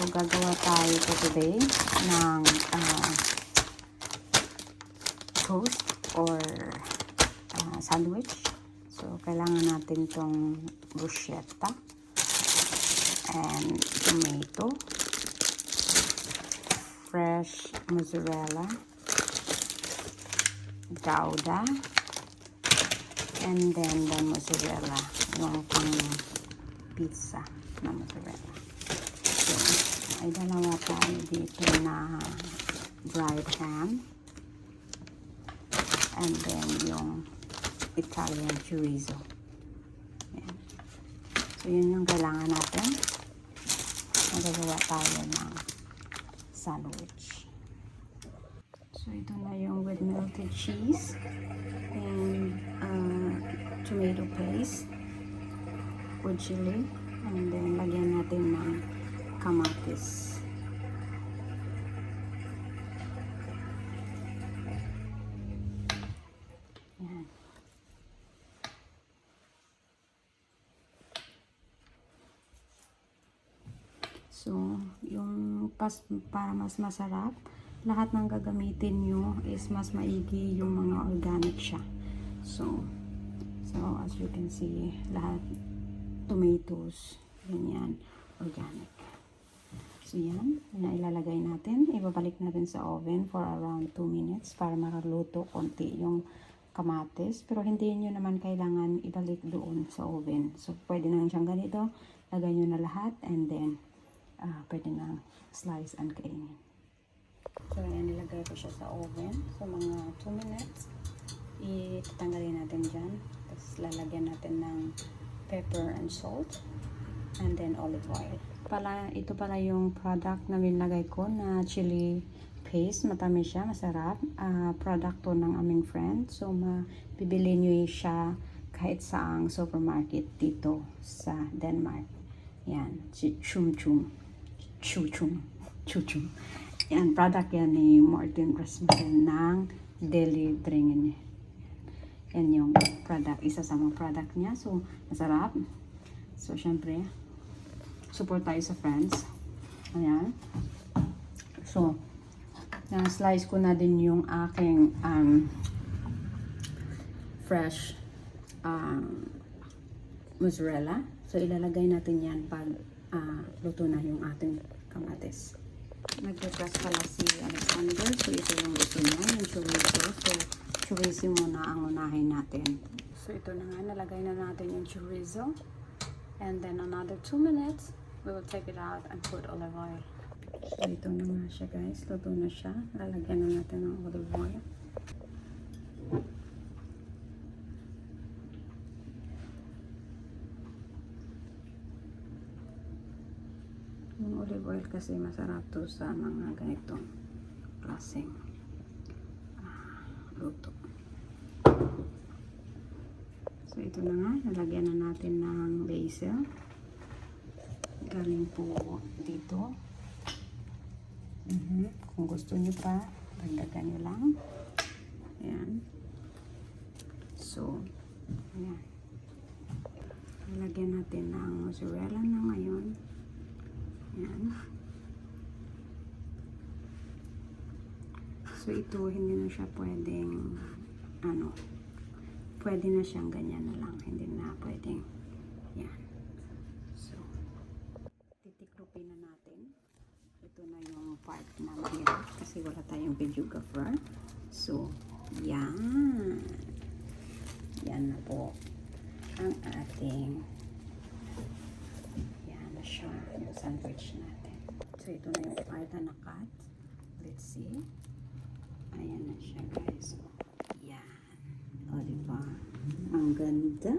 gagawa tayo today ng toast or sandwich. So, kailangan natin tong bruschetta and tomato, fresh mozzarella, gouda, and then the mozzarella, yung pang pizza na mozzarella. So, ay dalawa tayo dito na dried ham, and then yung Italian chorizo. Yan. So, yun yung kailangan natin. Magagawa tayo ng sandwich. So, ito na yung with melted cheese and tomato paste with chili, and then lagyan natin ng kamatis. Yan. So, yung para mas masarap, lahat ng gagamitin nyo is mas maigi yung mga organic siya. So as you can see, lahat tomatoes, ganyan, organic. So yan ilalagay natin, ibabalik natin sa oven for around 2 minutes para makaluto konti yung kamatis, pero hindi nyo naman kailangan ibalik doon sa oven. So pwede na siyang ganito, lagay nyo na lahat, and then pwede na slice and kainin. So yan, nilagay ko siya sa oven so mga 2 minutes. Itatanggalin natin dyan, tapos lalagyan natin ng pepper and salt, and then olive oil. Ito pala yung product na nilagay ko na chili paste. Matamis siya, masarap. Product to ng aming friend. So mabibili nyo siya kahit saang supermarket dito sa Denmark. Yan, si Chum Chum. Yan, product yan ni Morten Rasmussen ng Deli Dringen. Yan yung product, isa sa mga product niya. So, masarap. So, syempre, support tayo sa friends. Ayan. So, na-slice ko na din yung aking fresh mozzarella. So, ilalagay natin yan pag luto na yung ating kamatis. Nag-request pala si Alexander. So, ito yung gusto niya, yung chorizo. So, chorizo muna ang unahin natin. So, ito na nga, nalagay na natin yung chorizo. And then, another 2 minutes, we will take it out and put olive oil. So, ito na nga siya, guys. Luto na siya. Lalagyan na natin ng olive oil. Yung olive oil kasi masarap to sa mga ganitong klaseng luto. So ito na nga, nalagyan na natin ng basil. Galing po dito. Kung gusto nyo pa, dagdagan nyo lang. Ayan. So, ayan. Nalagyan natin ng mozzarella na ngayon. Yan. So, ito, hindi na siya pwedeng, pwede na siyang ganyan na lang. Hindi na pwedeng, yan. So, titiklopin na natin. Ito na yung part na mahirap kasi wala tayong videographer. So, yan. Yan na po ang ating siya, yung sandwich natin. So, ito na yung part na nakat. Let's see. Ayan na siya, guys. Yan. O, diba? Ang ganda.